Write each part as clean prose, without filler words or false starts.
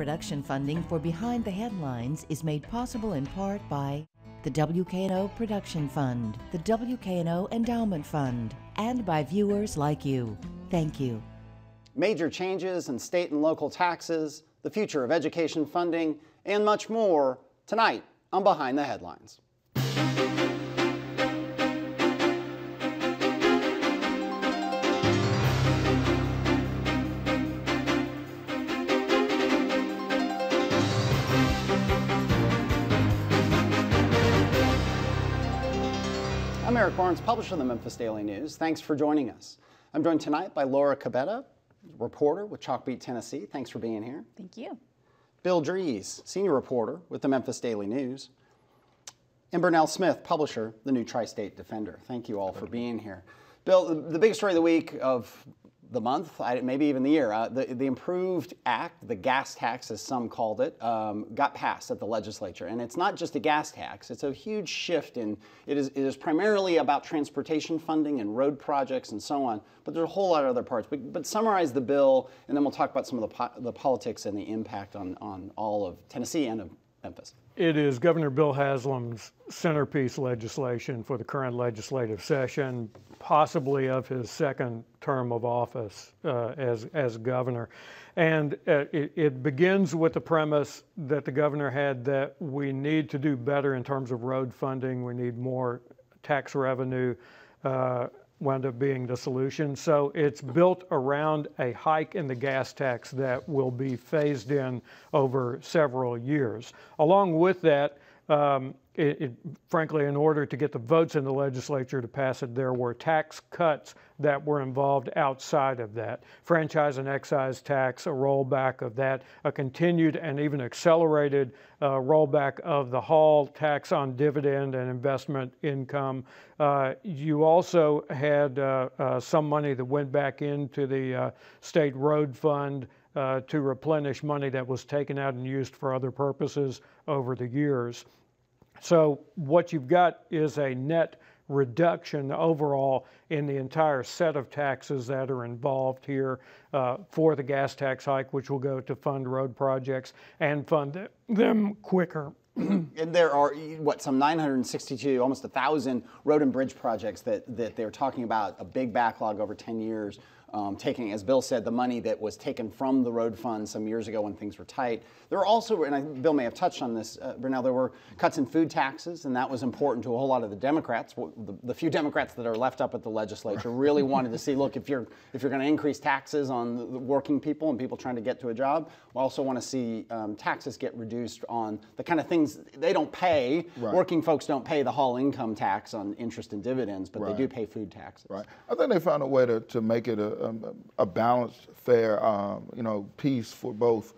Production funding for Behind the Headlines is made possible in part by the WKNO Production Fund, the WKNO Endowment Fund, and by viewers like you. Thank you. Major changes in state and local taxes, the future of education funding, and much more tonight on Behind the Headlines. I'm Eric Barnes, publisher of the Memphis Daily News. Thanks for joining us. I'm joined tonight by Laura Cabetta, reporter with Chalkbeat Tennessee. Thanks for being here. Thank you. Bill Dries, senior reporter with the Memphis Daily News. And Burnell Smith, publisher, the New Tri-State Defender. Thank you all for being here. Bill, the big story of the week, of the month, maybe even the year, the improved act, the gas tax as some called it, got passed at the legislature. And it's not just a gas tax, it's a huge shift in, it is primarily about transportation funding and road projects and so on, but there's a whole lot of other parts. But summarize the bill, and then we'll talk about some of the politics and the impact on all of Tennessee and of Memphis. It is Governor Bill Haslam's centerpiece legislation for the current legislative session, possibly of his second term of office as governor. And it begins with the premise that the governor had that we need to do better in terms of road funding. We need more tax revenue, wound up being the solution. So it's built around a hike in the gas tax that will be phased in over several years. Along with that, frankly, in order to get the votes in the legislature to pass it, there were tax cuts that were involved outside of that. Franchise and excise tax, a rollback of that, a continued and even accelerated rollback of the Hall tax on dividend and investment income. You also had some money that went back into the state road fund to replenish money that was taken out and used for other purposes over the years. So what you've got is a net reduction overall in the entire set of taxes that are involved here for the gas tax hike, which will go to fund road projects and fund them quicker. And there are, what, some 962, almost 1,000 road and bridge projects that they're talking about, a big backlog over 10 years. Taking, as Bill said, the money that was taken from the road fund some years ago when things were tight. There were also, and Bill may have touched on this, Burnell, there were cuts in food taxes, and that was important to a whole lot of the Democrats. The few Democrats that are left up at the legislature really wanted to see, look, if you're going to increase taxes on the working people and people trying to get to a job, we also want to see taxes get reduced on the kind of things they don't pay. Right. Working folks don't pay the Hall income tax on interest and dividends, but they do pay food taxes. Right. I think they found a way to make it a balanced, fair, piece for both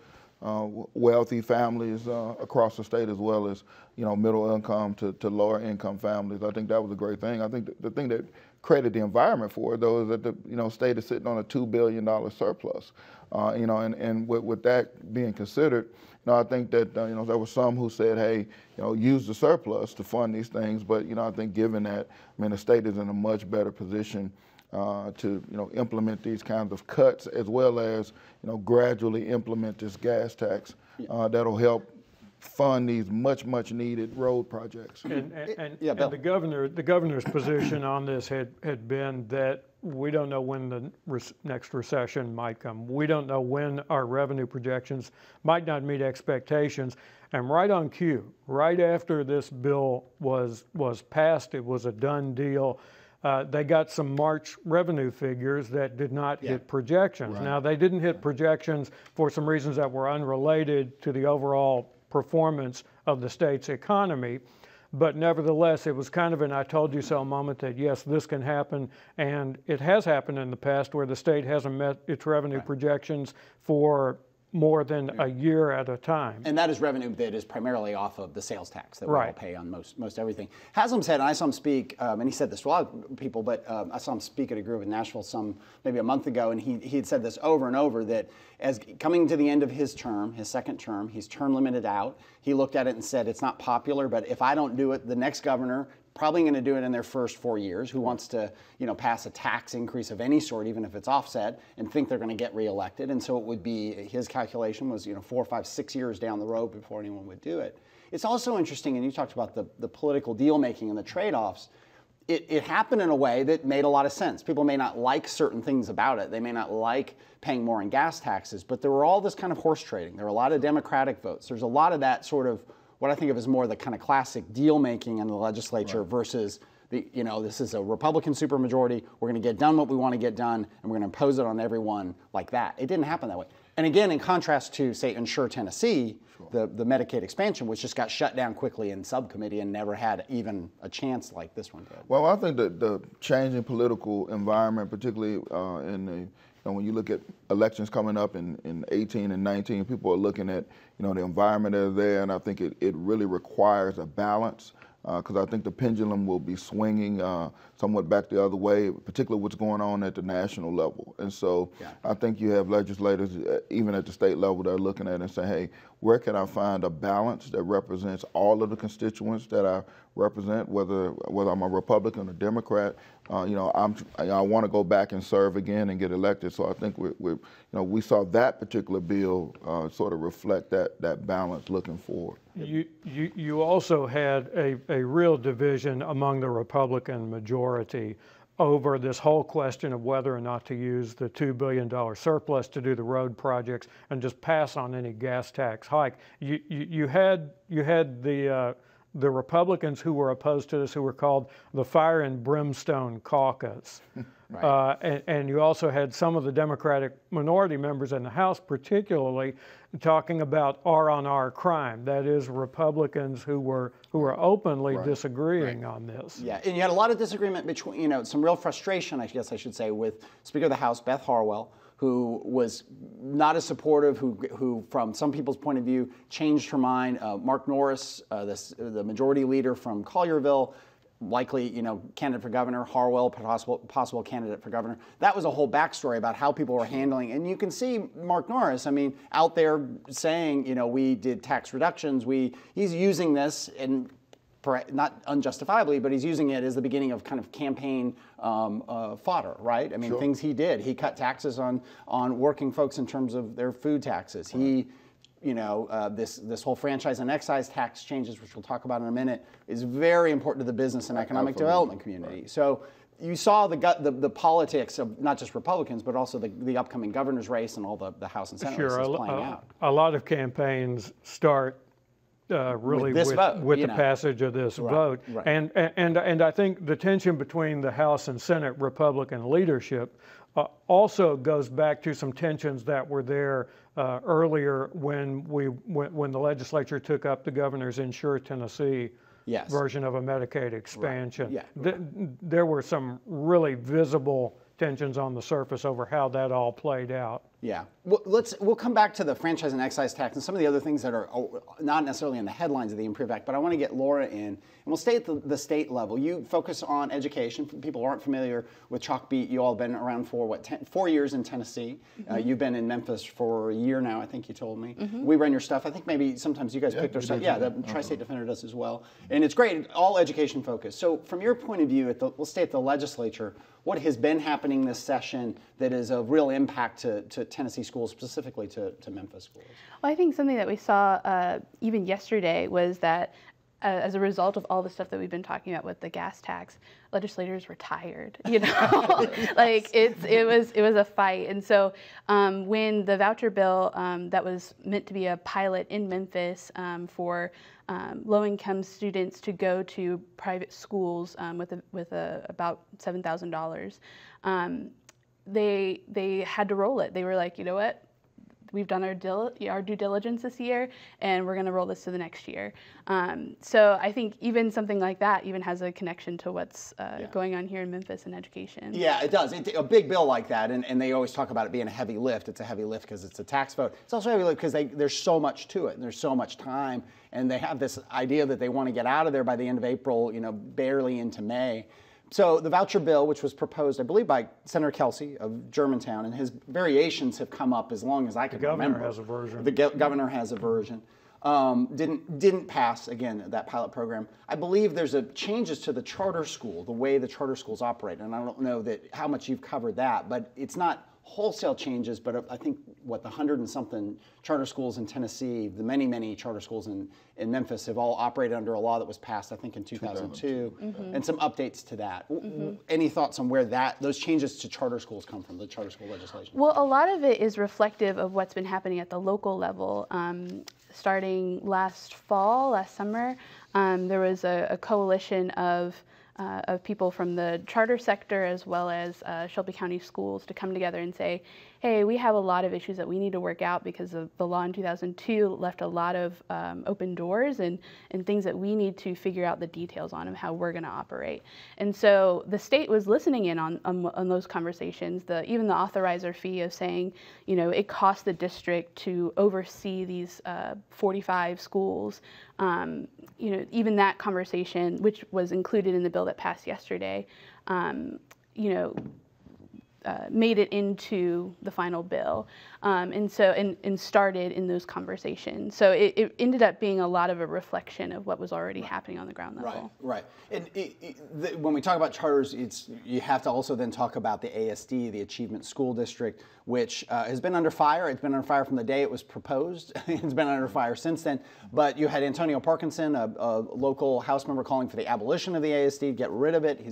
wealthy families across the state as well as, middle income to lower income families. I think that was a great thing. I think the thing that created the environment for it, though, is that the state is sitting on a $2 billion surplus. And with that being considered, I think that there were some who said, hey, use the surplus to fund these things. But I think given that, the state is in a much better position to implement these kinds of cuts, as well as gradually implement this gas tax that'll help fund these much needed road projects. And the governor's position on this had been that we don't know when the next recession might come. We don't know when our revenue projections might not meet expectations. And right on cue, right after this bill was passed, it was a done deal. They got some March revenue figures that did not hit projections. Right. Now, they didn't hit projections for some reasons that were unrelated to the overall performance of the state's economy. But nevertheless, it was kind of an I told you so moment that, yes, this can happen. And it has happened in the past where the state hasn't met its revenue projections for more than a year at a time. And that is revenue that is primarily off of the sales tax that we all pay on most everything. Haslam said, and I saw him speak, and he said this to a lot of people, but I saw him speak at a group in Nashville maybe a month ago, and he had said this over and over, that as coming to the end of his term, his second term, he's term limited out. He looked at it and said, it's not popular, but if I don't do it, the next governor probably going to do it in their first 4 years, who wants to, pass a tax increase of any sort, even if it's offset, and think they're going to get reelected. And so it would be, his calculation was, 4, 5, 6 years down the road before anyone would do it. It's also interesting, and you talked about the political deal making and the trade-offs. It happened in a way that made a lot of sense. People may not like certain things about it. They may not like paying more in gas taxes, but there were all this kind of horse trading. There were a lot of Democratic votes. There's a lot of that sort of what I think of as more the kind of classic deal making in the legislature versus this is a Republican supermajority. We're going to get done what we want to get done, and we're going to impose it on everyone like that. It didn't happen that way. And again, in contrast to, say, Insure Tennessee, the Medicaid expansion, which just got shut down quickly in subcommittee and never had even a chance like this one did. Well, I think that the changing political environment, particularly when you look at elections coming up in 18 and 19, people are looking at the environment that's there, and I think it really requires a balance. Because I think the pendulum will be swinging somewhat back the other way, particularly what's going on at the national level. And so I think you have legislators, even at the state level, that are looking at it and saying, hey, where can I find a balance that represents all of the constituents that I represent, whether I'm a Republican or Democrat? I want to go back and serve again and get elected. So I think we saw that particular bill sort of reflect that balance looking forward. You also had a real division among the Republican majority over this whole question of whether or not to use the $2 billion surplus to do the road projects and just pass on any gas tax hike. You had the Republicans who were opposed to this, who were called the Fire and Brimstone Caucus. Right. And you also had some of the Democratic minority members in the House, particularly, talking about R-on-R crime. That is, Republicans who were openly disagreeing on this. Yeah, and you had a lot of disagreement between, some real frustration, I guess I should say, with Speaker of the House, Beth Harwell, who was not as supportive, who from some people's point of view, changed her mind. Mark Norris, the majority leader from Collierville, likely, candidate for governor. Harwell, possible candidate for governor. That was a whole backstory about how people were handling. And you can see Mark Norris, out there saying, we did tax reductions. He's using this, and not unjustifiably, but he's using it as the beginning of kind of campaign fodder, right? Things he did. He cut taxes on working folks in terms of their food taxes. He this whole franchise and excise tax changes, which we'll talk about in a minute, is very important to the business and economic development community. Right. So you saw the politics of not just Republicans, but also the upcoming governor's race and all the House and Senate races playing out. A lot of campaigns start really with the passage of this vote. Right. And I think the tension between the House and Senate Republican leadership also goes back to some tensions that were there earlier when the legislature took up the governor's Insure Tennessee version of a Medicaid expansion. Right. Yeah. There were some really visible tensions on the surface over how that all played out. Yeah. Well, we'll come back to the franchise and excise tax and some of the other things that are not necessarily in the headlines of the IMPROVE Act, but I want to get Laura in, and we'll stay at the state level. You focus on education. For people who aren't familiar with Chalkbeat, you all have been around for 4 years in Tennessee. Mm-hmm. You've been in Memphis for a year now, I think you told me. Mm-hmm. We run your stuff. I think maybe sometimes you guys picked our stuff. Yeah, the Tri-State Defender does as well. And it's great, all education focused. So from your point of view, we'll stay at the legislature, what has been happening this session that is of real impact to Tennessee schools, specifically to Memphis schools? Well, I think something that we saw even yesterday was that as a result of all the stuff that we've been talking about with the gas tax, legislators were tired, like it was a fight. And so when the voucher bill that was meant to be a pilot in Memphis for low-income students to go to private schools with about $7,000, they had to roll it. They were like, you know what? We've done our due diligence this year, and we're going to roll this to the next year. So I think even something like that even has a connection to what's going on here in Memphis in education. Yeah, it does. A big bill like that, and they always talk about it being a heavy lift. It's a heavy lift because it's a tax vote. It's also a heavy lift because there's so much to it, and there's so much time, and they have this idea that they want to get out of there by the end of April, barely into May. So the voucher bill, which was proposed, I believe, by Senator Kelsey of Germantown, and his variations have come up as long as I can remember. The governor has a version. The governor has a version. didn't pass, again, that pilot program. I believe there's changes to the charter school, the way the charter schools operate. And I don't know how much you've covered that, but it's not wholesale changes, but I think, the 100 and something charter schools in Tennessee, the many, many charter schools in Memphis have all operated under a law that was passed, I think, in 2002, and some updates to that. Any thoughts on where those changes to charter schools come from, the charter school legislation? Well, a lot of it is reflective of what's been happening at the local level. Starting last summer, there was a coalition of people from the charter sector as well as Shelby County schools to come together and say, hey, we have a lot of issues that we need to work out because of the law in 2002 left a lot of open doors and things that we need to figure out the details on and how we're going to operate. And so the state was listening in on those conversations, even the authorizer fee of saying, it costs the district to oversee these 45 schools. Even that conversation, which was included in the bill that passed yesterday, made it into the final bill, and started in those conversations. So it ended up being a lot of a reflection of what was already happening on the ground level. Right. And when we talk about charters, you have to also then talk about the ASD, the Achievement School District, which has been under fire. It's been under fire from the day it was proposed. It's been under fire since then. But you had Antonio Parkinson, a local House member, calling for the abolition of the ASD, get rid of it.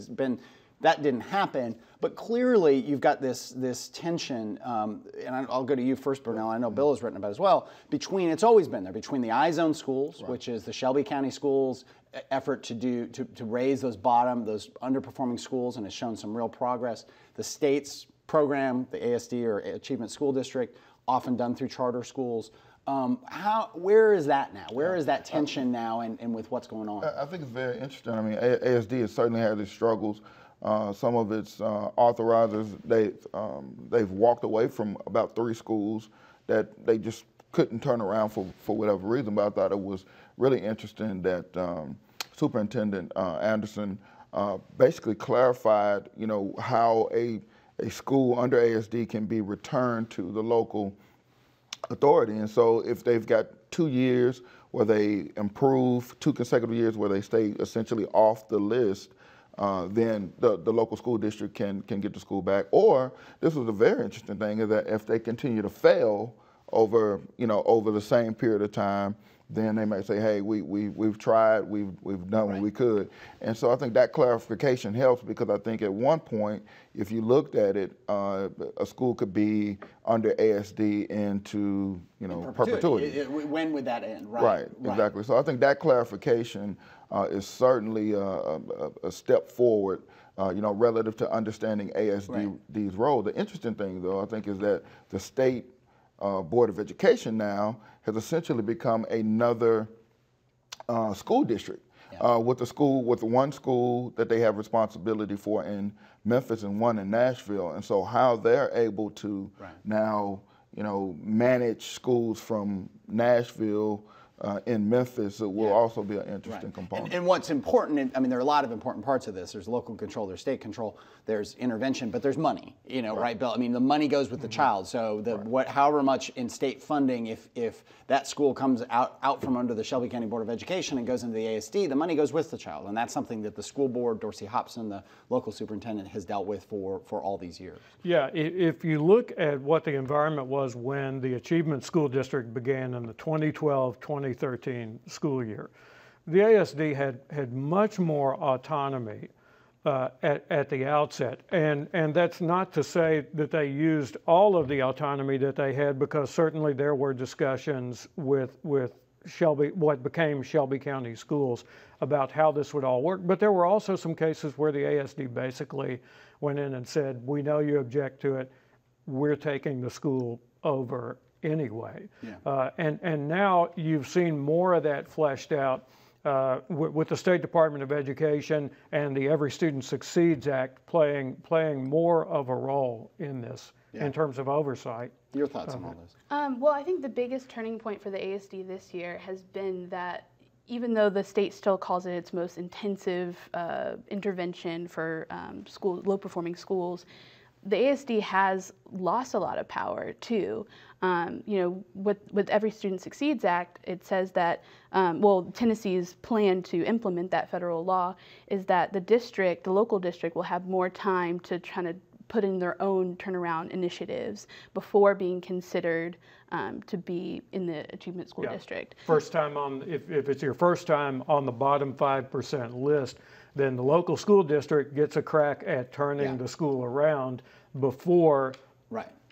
That didn't happen, but clearly you've got this tension, and I'll go to you first, Burnell. I know Bill has written about it as well. It's always been there between the I-Zone schools, which is the Shelby County schools' effort to raise those underperforming schools, and has shown some real progress. The state's program, the ASD or Achievement School District, often done through charter schools. Where is that now? Where is that tension now, and with what's going on? I think it's very interesting. I mean, ASD has certainly had its struggles. Some of its authorizers, they've walked away from about 3 schools that they just couldn't turn around for whatever reason. But I thought it was really interesting that Superintendent Anderson basically clarified, how a school under ASD can be returned to the local authority. And so if they've got 2 years where they improve, 2 consecutive years where they stay essentially off the list, then the local school district can get the school back. Or this was a very interesting thing, is that if they continue to fail over the same period of time, then they might say, hey, we've tried, we've done what we could. And so I think that clarification helps, because I think at one point, if you looked at it, a school could be under ASD into perpetuity. When would that end? Right, exactly. So I think that clarification is certainly a step forward, relative to understanding ASD's role. The interesting thing, though, I think, is that the state Board of Education now has essentially become another school district, with one school that they have responsibility for in Memphis and one in Nashville. And so how they're able to now, manage schools from Nashville in Memphis will also be an interesting component. And what's important, there are a lot of important parts of this. There's local control, there's state control, there's intervention, but there's money, right, Bill? The money goes with the child. So however much in state funding, if that school comes out from under the Shelby County Board of Education and goes into the ASD, the money goes with the child. And that's something that the school board, Dorsey Hopson, the local superintendent, has dealt with for all these years. Yeah, if you look at what the environment was when the Achievement School District began in the 2012-2013 school year, the ASD had much more autonomy at the outset, and that's not to say that they used all of the autonomy that they had, because certainly there were discussions with what became Shelby County Schools about how this would all work. But there were also some cases where the ASD basically went in and said, we know you object to it, we're taking the school over anyway. And now you've seen more of that fleshed out with the State Department of Education and the Every Student Succeeds Act playing more of a role in this in terms of oversight. Your thoughts on all this? Well, I think the biggest turning point for the ASD this year has been that even though the state still calls it its most intensive intervention for low-performing schools, the ASD has lost a lot of power too. With Every Student Succeeds Act, it says that, Tennessee's plan to implement that federal law is that the local district will have more time to try to put in their own turnaround initiatives before being considered to be in the achievement school district. First time if it's your first time on the bottom 5% list, then the local school district gets a crack at turning the school around before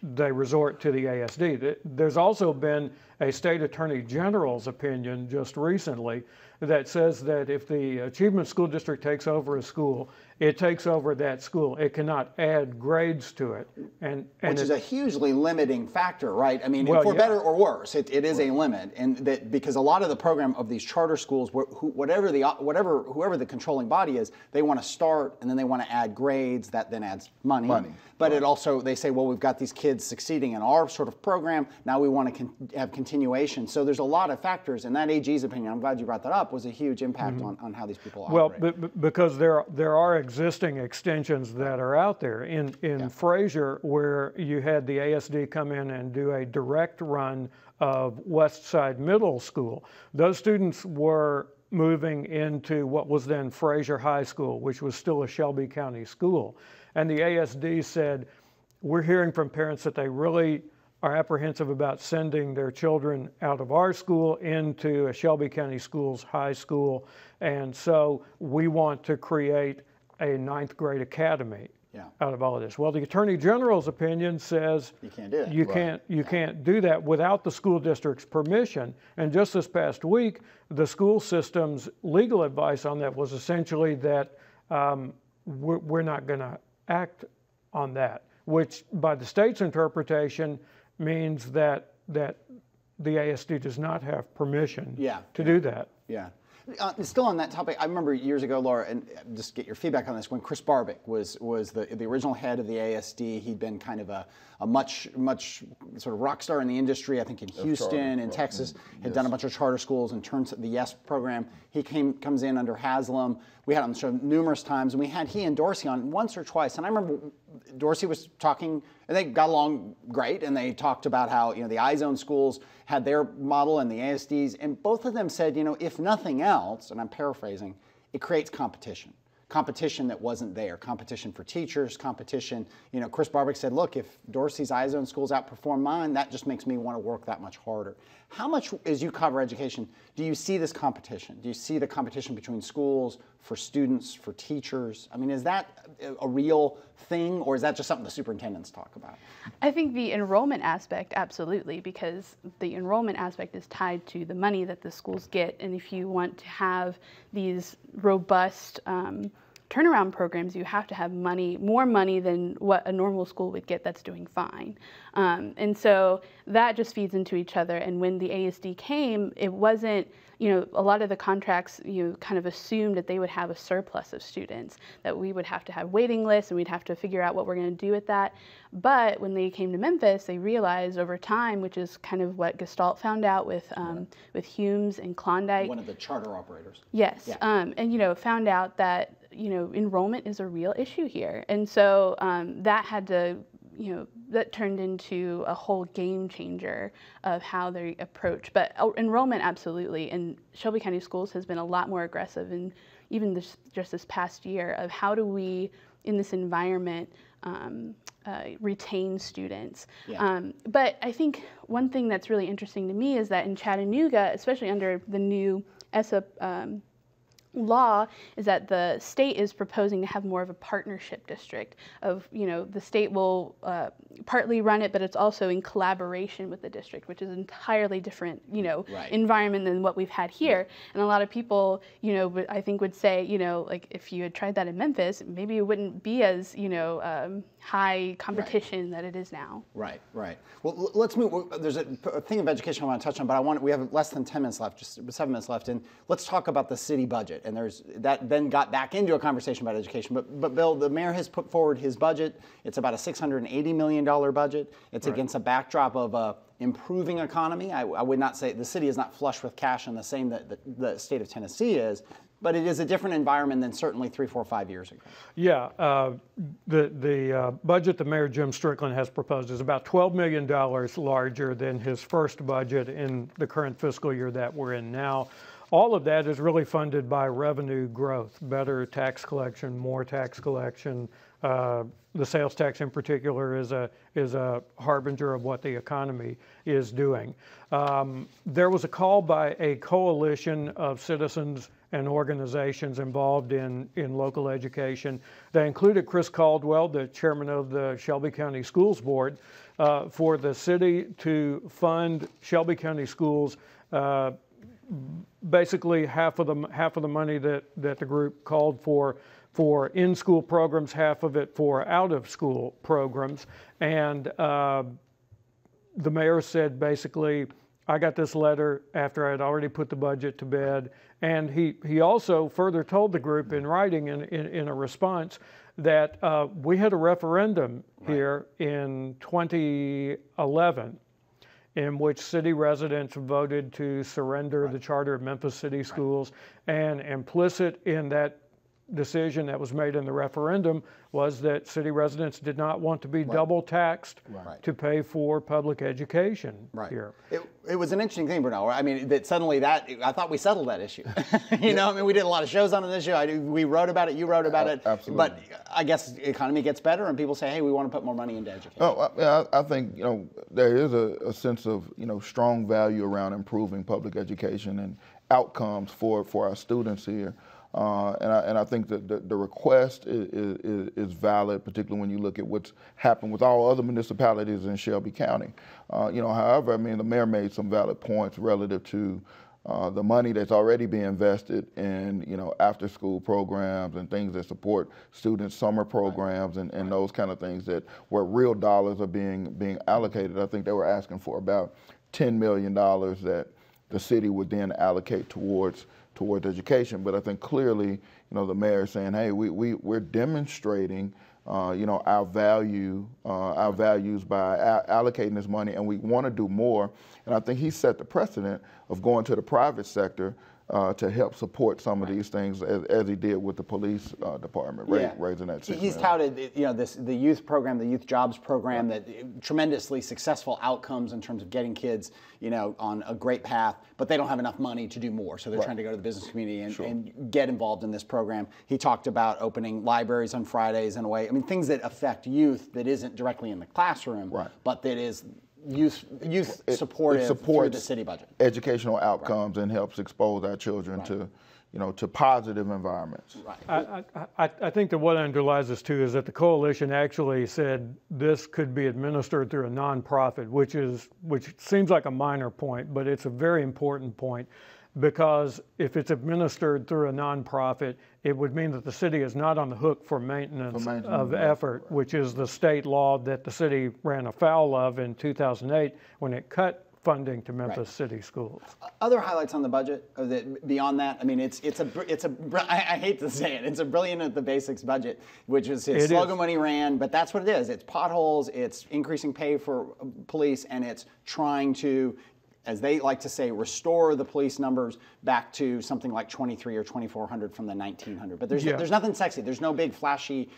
they resort to the ASD. There's also been a state attorney general's opinion just recently that says that if the achievement school district takes over a school, it takes over that school. It cannot add grades to it. Which is a hugely limiting factor, right? I mean, for better or worse, it is a limit, and that because a lot of the program of these charter schools, whoever the controlling body is, they want to start and then they want to add grades. That then adds money. But it also, they say, well, we've got these kids succeeding in our sort of program. Now we want to have continuation. So there's a lot of factors, and that AG's opinion, I'm glad you brought that up, was a huge impact on how these people operate. Well, because there are existing extensions that are out there. In Fraser, where you had the ASD come in and do a direct run of West Side Middle School, those students were moving into what was then Fraser High School, which was still a Shelby County school. And the ASD said, we're hearing from parents that they really are apprehensive about sending their children out of our school into a Shelby County Schools high school. And so we want to create a 9th grade academy out of all of this. Well, the Attorney General's opinion says you can't do that. You can't do that without the school district's permission. And just this past week, the school system's legal advice on that was essentially that we're not going to act on that, which by the state's interpretation means that the ASD does not have permission to do that. Yeah. Still on that topic, I remember years ago, Laura, and just get your feedback on this, when Chris Barbic was the original head of the ASD. He'd been kind of a much sort of rock star in the industry, I think in Houston and Texas, had done a bunch of charter schools and turned the YES program. He comes in under Haslam. We had him on the show numerous times, and we had he and Dorsey on once or twice. And I remember Dorsey was talking, and they got along great, and they talked about how the iZone schools had their model and the ASDs, and both of them said, if nothing else, and I'm paraphrasing, it creates competition. Competition that wasn't there, competition for teachers, competition. Chris Barbic said, look, if Dorsey's iZone schools outperform mine, that just makes me want to work that much harder. How much, as you cover education, do you see this competition? Do you see the competition between schools, for students, for teachers? I mean, is that a real thing, or is that just something the superintendents talk about? I think the enrollment aspect, absolutely, because the enrollment aspect is tied to the money that the schools get, and if you want to have these robust turnaround programs, you have to have more money than what a normal school would get that's doing fine. And so that just feeds into each other. And when the ASD came, it wasn't, a lot of the contracts, kind of assumed that they would have a surplus of students, that we would have to have waiting lists and we'd have to figure out what we're going to do with that. But when they came to Memphis, they realized over time, which is kind of what Gestalt found out with Humes and Klondike. One of the charter operators. Yes, and found out that enrollment is a real issue here, and so that had to, that turned into a whole game changer of how they approach. But enrollment, absolutely, and Shelby County Schools has been a lot more aggressive, and even just this past year, of how do we, in this environment, retain students. But I think one thing that's really interesting to me is that in Chattanooga, especially under the new ESSA law, is that the state is proposing to have more of a partnership district of, the state will partly run it, but it's also in collaboration with the district, which is an entirely different, environment than what we've had here. And a lot of people, I think would say, like if you had tried that in Memphis, maybe it wouldn't be as, high competition that it is now. Right. Well, let's move. There's a thing of education I want to touch on, but we have less than 10 minutes left, just 7 minutes left, and let's talk about the city budget. And there's that then got back into a conversation about education. But Bill, the mayor has put forward his budget. It's about a $680 million budget. It's against a backdrop of a improving economy. I would not say the city is not flush with cash in the same that the state of Tennessee is. But it is a different environment than certainly 3, 4, 5 years ago. Yeah, the budget that Mayor Jim Strickland has proposed is about $12 million larger than his first budget in the current fiscal year that we're in now. All of that is really funded by revenue growth, better tax collection, more tax collection. The sales tax in particular is a harbinger of what the economy is doing. There was a call by a coalition of citizens and organizations involved in local education. They included Chris Caldwell, the chairman of the Shelby County Schools Board, for the city to fund Shelby County schools. Basically, half of the money that the group called for in-school programs, half of it for out-of-school programs. And the mayor said basically, I got this letter after I had already put the budget to bed. And he also further told the group in writing in a response that we had a referendum here in 2011 in which city residents voted to surrender the charter of Memphis City Schools. And implicit in that decision that was made in the referendum was that city residents did not want to be double taxed to pay for public education here. It was an interesting thing, Bruno. I mean, that suddenly I thought we settled that issue. You know, I mean, we did a lot of shows on this issue. We wrote about it, you wrote about it. Absolutely. But I guess the economy gets better and people say, hey, we want to put more money into education. Oh, I think, you know, there is a sense of, you know, strong value around improving public education and outcomes for our students here. And I think that the request is valid, particularly when you look at what's happened with all other municipalities in Shelby County. You know, however, I mean, the mayor made some valid points relative to the money that's already being invested in, you know, after-school programs and things that support students' summer programs and those kind of things that where real dollars are being allocated. I think they were asking for about $10 million that the city would then allocate towards education. But I think clearly, you know, the mayor is saying, hey, we're demonstrating, you know, our values by allocating this money, and we want to do more. And I think he set the precedent of going to the private sector to help support some of these things, as he did with the police department, raising that $6 million. He's touted, you know, the youth program, the youth jobs program, that tremendously successful outcomes in terms of getting kids, you know, on a great path, but they don't have enough money to do more. So they're trying to go to the business community and get involved in this program. He talked about opening libraries on Fridays in a way. I mean, things that affect youth that isn't directly in the classroom, but that is youth supportive through the city budget. Educational outcomes and helps expose our children to, you know, to positive environments. I think that what underlies this too is that the coalition actually said this could be administered through a nonprofit, which seems like a minor point, but it's a very important point, because if it's administered through a nonprofit, it would mean that the city is not on the hook for maintenance of effort, which is the state law that the city ran afoul of in 2008 when it cut funding to Memphis City Schools. Other highlights on the budget, beyond that, I mean, I hate to say it, it's a brilliant at the basics budget, which is his slogan when he ran, but that's what it is. It's potholes, it's increasing pay for police, and it's trying to, as they like to say, restore the police numbers back to something like 23 or 2,400 from the 1,900. But there's nothing sexy. There's no big flashy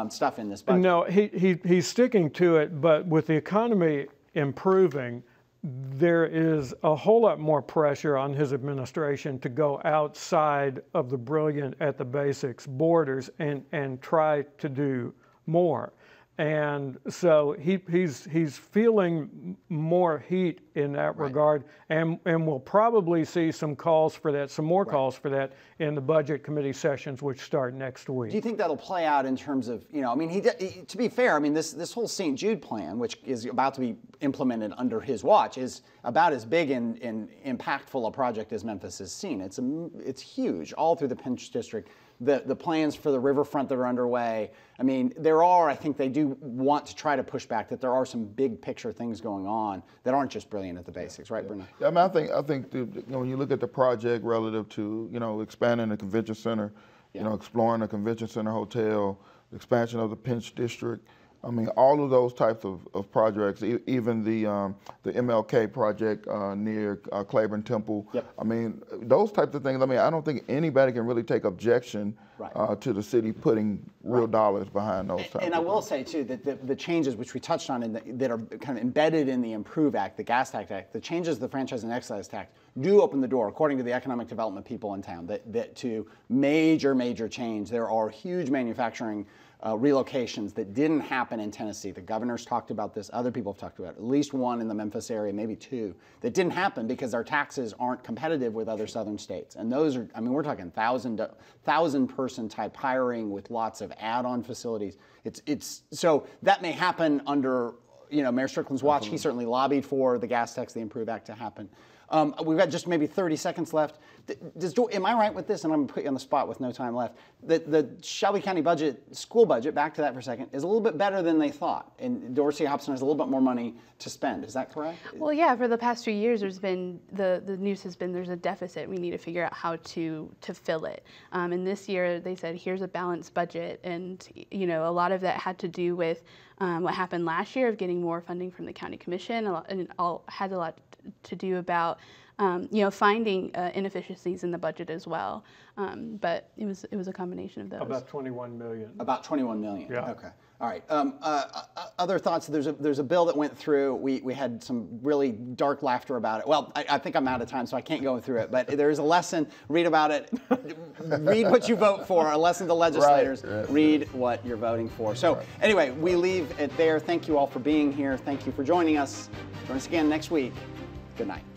stuff in this budget. No, he's sticking to it, but with the economy improving, there is a whole lot more pressure on his administration to go outside of the brilliant at the basics borders and try to do more. And so he's feeling more heat in that regard, and we'll probably see some calls for that, some more calls for that in the budget committee sessions, which start next week. Do you think that'll play out in terms of, you know, I mean, to be fair, I mean, this whole St. Jude plan, which is about to be implemented under his watch, is about as big and impactful a project as Memphis has seen. It's huge, all through the Pinch District. The plans for the riverfront that are underway. I mean, I think they do want to try to push back that there are some big picture things going on that aren't just brilliant at the basics, right, Bruno? Yeah, I mean, I think you know, when you look at the project relative to, you know, expanding the convention center, you know, exploring the convention center hotel, the expansion of the Pinch District, I mean, all of those types of projects, even the MLK project near Claiborne Temple. Yep. I mean, those types of things. I mean, I don't think anybody can really take objection to the city putting real dollars behind those types. And I will say too that the changes which we touched on that are kind of embedded in the Improve Act, the Gas Tax Act, the changes to the franchise and excise tax do open the door, according to the economic development people in town, that to major change. There are huge manufacturing relocations that didn't happen in Tennessee. The governor's talked about this, other people have talked about it, at least one in the Memphis area, maybe two, that didn't happen because our taxes aren't competitive with other southern states. And those are, I mean, we're talking 1,000 person type hiring with lots of add-on facilities. So that may happen under, Mayor Strickland's watch. He certainly lobbied for the gas tax, the Improve Act to happen. We've got just maybe 30 seconds left. Am I right with this? And I'm going to put you on the spot with no time left. The Shelby County budget, school budget, back to that for a second, is a little bit better than they thought. And Dorsey Hobson has a little bit more money to spend. Is that correct? Well, yeah. For the past few years, there's been the news has been there's a deficit. We need to figure out how to fill it. And this year they said here's a balanced budget, and a lot of that had to do with what happened last year of getting more funding from the county commission, and it all had a lot to do about finding inefficiencies in the budget as well. But it was a combination of those. About 21 million. About 21 million. Yeah. Okay. All right. Other thoughts? There's a bill that went through. We had some really dark laughter about it. Well, I think I'm out of time, so I can't go through it. But there is a lesson. Read about it. Read what you vote for. A lesson to legislators. Right. Read what you're voting for. So anyway, we leave it there. Thank you all for being here. Thank you for joining us. Join us again next week. Good night.